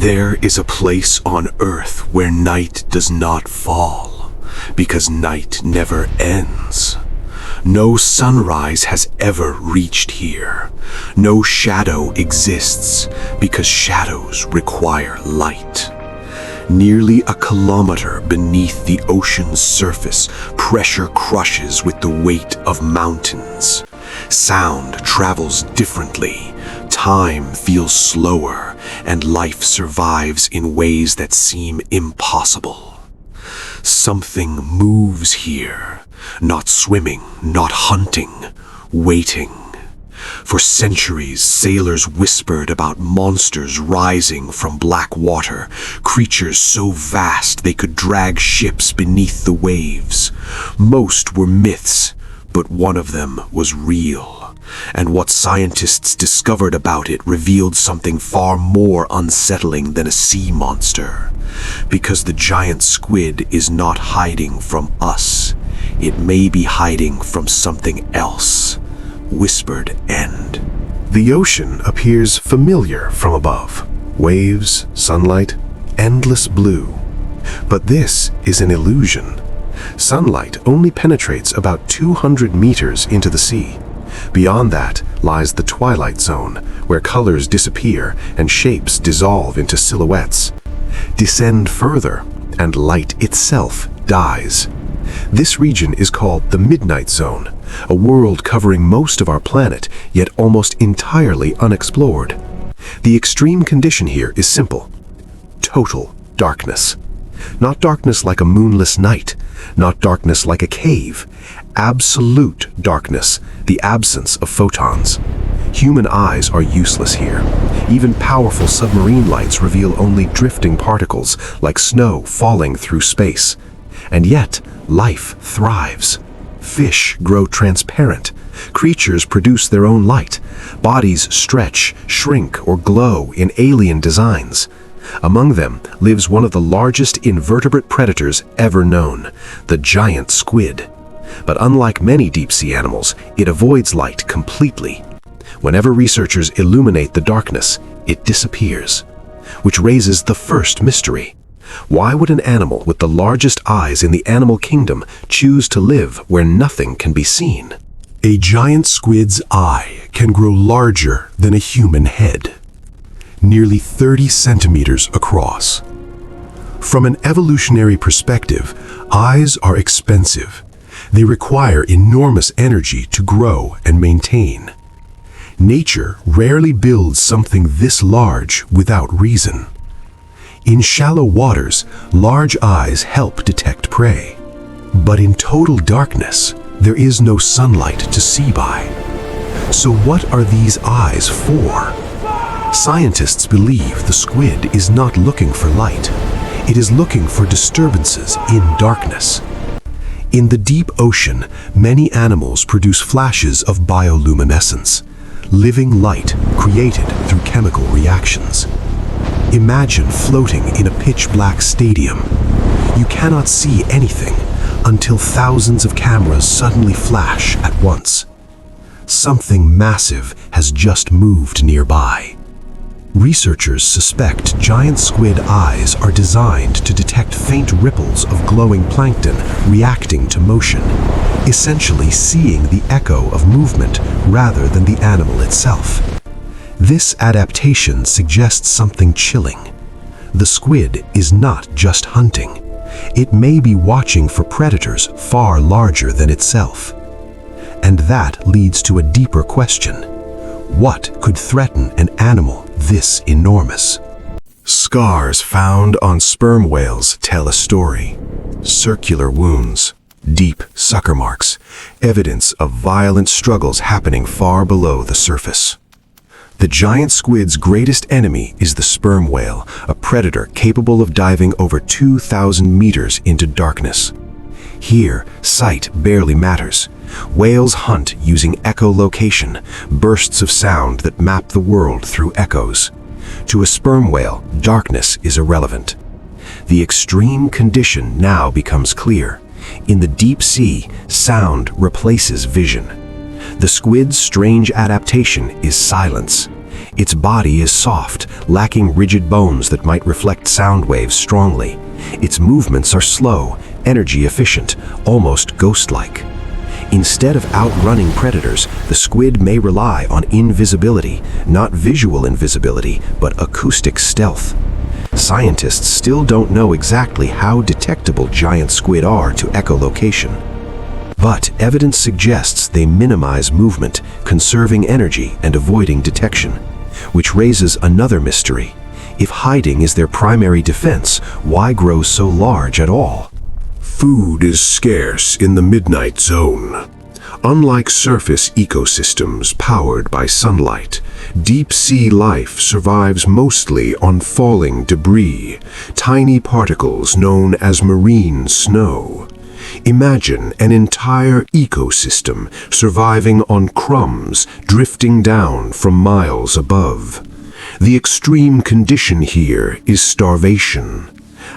There is a place on earth where night does not fall, because night never ends. No sunrise has ever reached here. No shadow exists, because shadows require light. Nearly a kilometer beneath the ocean's surface, pressure crushes with the weight of mountains. Sound travels differently, time feels slower, and life survives in ways that seem impossible. Something moves here, not swimming, not hunting, waiting. For centuries, sailors whispered about monsters rising from black water, creatures so vast they could drag ships beneath the waves. Most were myths, but one of them was real. And what scientists discovered about it revealed something far more unsettling than a sea monster. Because the giant squid is not hiding from us. It may be hiding from something else. Whispered End. The ocean appears familiar from above. Waves, sunlight, endless blue. But this is an illusion. Sunlight only penetrates about 200 meters into the sea. Beyond that lies the twilight zone, where colors disappear and shapes dissolve into silhouettes. Descend further, and light itself dies. This region is called the Midnight Zone, a world covering most of our planet, yet almost entirely unexplored. The extreme condition here is simple: total darkness. Not darkness like a moonless night, not darkness like a cave. Absolute darkness, the absence of photons. Human eyes are useless here. Even powerful submarine lights reveal only drifting particles like snow falling through space. And yet, life thrives. Fish grow transparent. Creatures produce their own light. Bodies stretch, shrink, or glow in alien designs. Among them lives one of the largest invertebrate predators ever known, the giant squid. But unlike many deep-sea animals, it avoids light completely. Whenever researchers illuminate the darkness, it disappears. Which raises the first mystery. Why would an animal with the largest eyes in the animal kingdom choose to live where nothing can be seen? A giant squid's eye can grow larger than a human head, nearly 30 centimeters across. From an evolutionary perspective, eyes are expensive. They require enormous energy to grow and maintain. Nature rarely builds something this large without reason. In shallow waters, large eyes help detect prey. But in total darkness, there is no sunlight to see by. So what are these eyes for? Scientists believe the squid is not looking for light. It is looking for disturbances in darkness. In the deep ocean, many animals produce flashes of bioluminescence, living light created through chemical reactions. Imagine floating in a pitch-black stadium. You cannot see anything until thousands of cameras suddenly flash at once. Something massive has just moved nearby. Researchers suspect giant squid eyes are designed to detect faint ripples of glowing plankton reacting to motion, essentially seeing the echo of movement rather than the animal itself. This adaptation suggests something chilling. The squid is not just hunting. It may be watching for predators far larger than itself. And that leads to a deeper question. What could threaten an animal this enormous? Scars found on sperm whales tell a story. Circular wounds, deep sucker marks, evidence of violent struggles happening far below the surface. The giant squid's greatest enemy is the sperm whale, a predator capable of diving over 2,000 meters into darkness. Here, sight barely matters. Whales hunt using echolocation, bursts of sound that map the world through echoes. To a sperm whale, darkness is irrelevant. The extreme condition now becomes clear. In the deep sea, sound replaces vision. The squid's strange adaptation is silence. Its body is soft, lacking rigid bones that might reflect sound waves strongly. Its movements are slow, energy efficient, almost ghost-like. Instead of outrunning predators, the squid may rely on invisibility, not visual invisibility, but acoustic stealth. Scientists still don't know exactly how detectable giant squid are to echolocation. But evidence suggests they minimize movement, conserving energy and avoiding detection, which raises another mystery. If hiding is their primary defense, why grow so large at all? Food is scarce in the midnight zone. Unlike surface ecosystems powered by sunlight, deep-sea life survives mostly on falling debris, tiny particles known as marine snow. Imagine an entire ecosystem surviving on crumbs drifting down from miles above. The extreme condition here is starvation.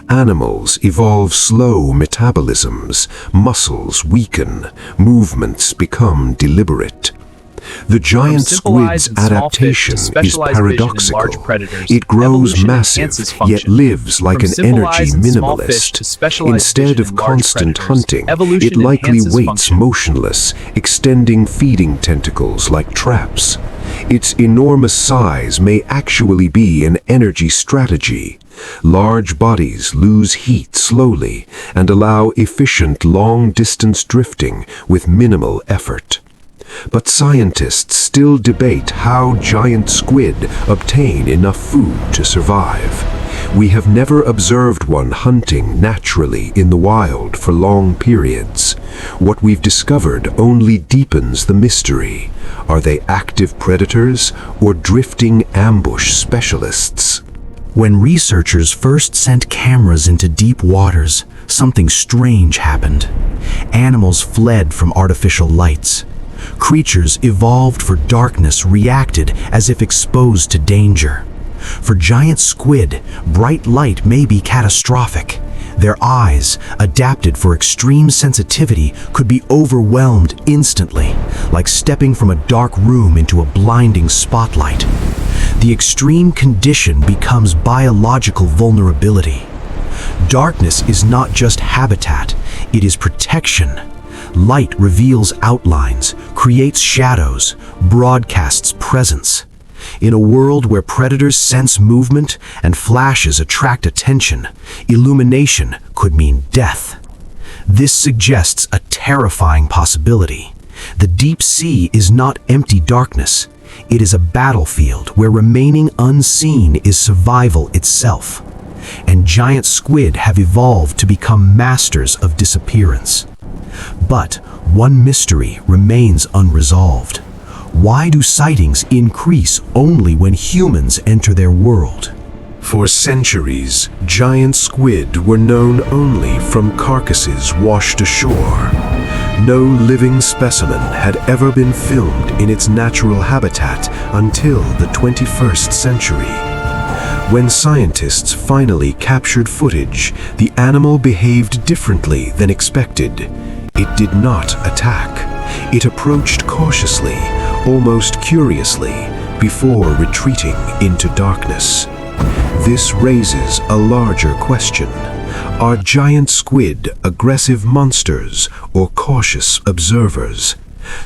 Animals evolve slow metabolisms, muscles weaken, movements become deliberate. The giant squid's adaptation is paradoxical. It grows massive, yet lives like an energy minimalist. Instead of constant hunting, it likely waits motionless, extending feeding tentacles like traps. Its enormous size may actually be an energy strategy. Large bodies lose heat slowly and allow efficient long-distance drifting with minimal effort. But scientists still debate how giant squid obtain enough food to survive. We have never observed one hunting naturally in the wild for long periods. What we've discovered only deepens the mystery. Are they active predators or drifting ambush specialists? When researchers first sent cameras into deep waters, something strange happened. Animals fled from artificial lights. Creatures evolved for darkness reacted as if exposed to danger. For giant squid, bright light may be catastrophic. Their eyes, adapted for extreme sensitivity, could be overwhelmed instantly, like stepping from a dark room into a blinding spotlight. The extreme condition becomes biological vulnerability. Darkness is not just habitat, it is protection. Light reveals outlines, creates shadows, broadcasts presence. In a world where predators sense movement and flashes attract attention, illumination could mean death. This suggests a terrifying possibility. The deep sea is not empty darkness. It is a battlefield where remaining unseen is survival itself. And giant squid have evolved to become masters of disappearance. But one mystery remains unresolved. Why do sightings increase only when humans enter their world? For centuries, giant squid were known only from carcasses washed ashore. No living specimen had ever been filmed in its natural habitat until the 21st century. When scientists finally captured footage, the animal behaved differently than expected. It did not attack. It approached cautiously, almost curiously, before retreating into darkness. This raises a larger question. Are giant squid aggressive monsters or cautious observers?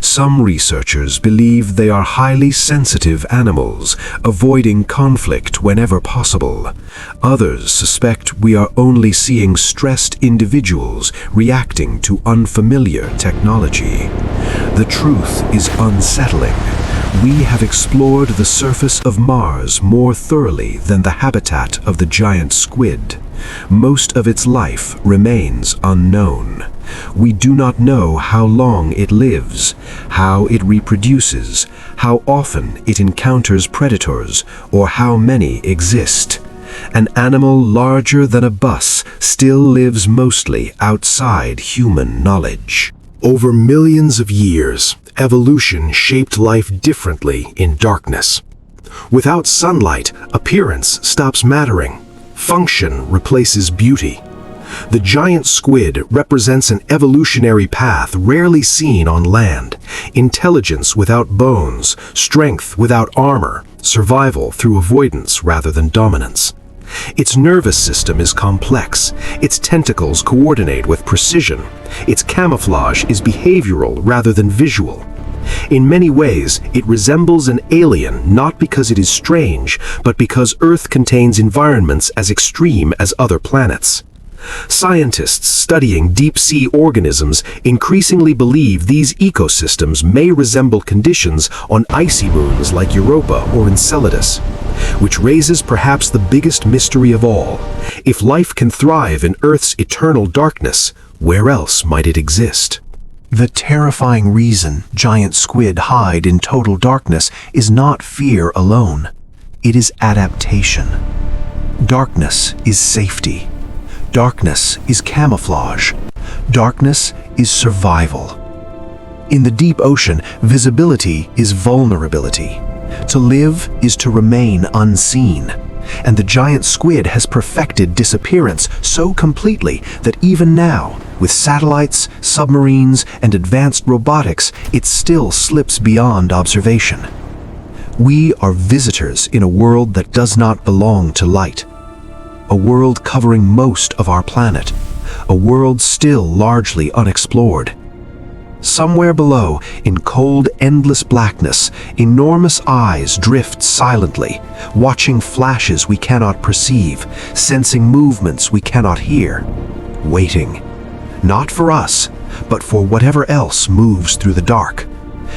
Some researchers believe they are highly sensitive animals, avoiding conflict whenever possible. Others suspect we are only seeing stressed individuals reacting to unfamiliar technology. The truth is unsettling. We have explored the surface of Mars more thoroughly than the habitat of the giant squid. Most of its life remains unknown. We do not know how long it lives, how it reproduces, how often it encounters predators, or how many exist. An animal larger than a bus still lives mostly outside human knowledge. Over millions of years, evolution shaped life differently in darkness. Without sunlight, appearance stops mattering. Function replaces beauty. The giant squid represents an evolutionary path rarely seen on land. Intelligence without bones, strength without armor, survival through avoidance rather than dominance. Its nervous system is complex. Its tentacles coordinate with precision. Its camouflage is behavioral rather than visual. In many ways, it resembles an alien not because it is strange, but because Earth contains environments as extreme as other planets. Scientists studying deep-sea organisms increasingly believe these ecosystems may resemble conditions on icy moons like Europa or Enceladus, which raises perhaps the biggest mystery of all. If life can thrive in Earth's eternal darkness, where else might it exist? The terrifying reason giant squid hide in total darkness is not fear alone. It is adaptation. Darkness is safety. Darkness is camouflage. Darkness is survival. In the deep ocean, visibility is vulnerability. To live is to remain unseen. And the giant squid has perfected disappearance so completely that even now, with satellites, submarines, and advanced robotics, it still slips beyond observation. We are visitors in a world that does not belong to light. A world covering most of our planet. A world still largely unexplored. Somewhere below, in cold, endless blackness, enormous eyes drift silently, watching flashes we cannot perceive, sensing movements we cannot hear, waiting. Not for us, but for whatever else moves through the dark.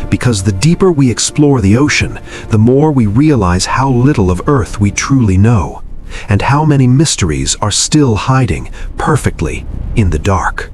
Because the deeper we explore the ocean, the more we realize how little of Earth we truly know, and how many mysteries are still hiding perfectly in the dark.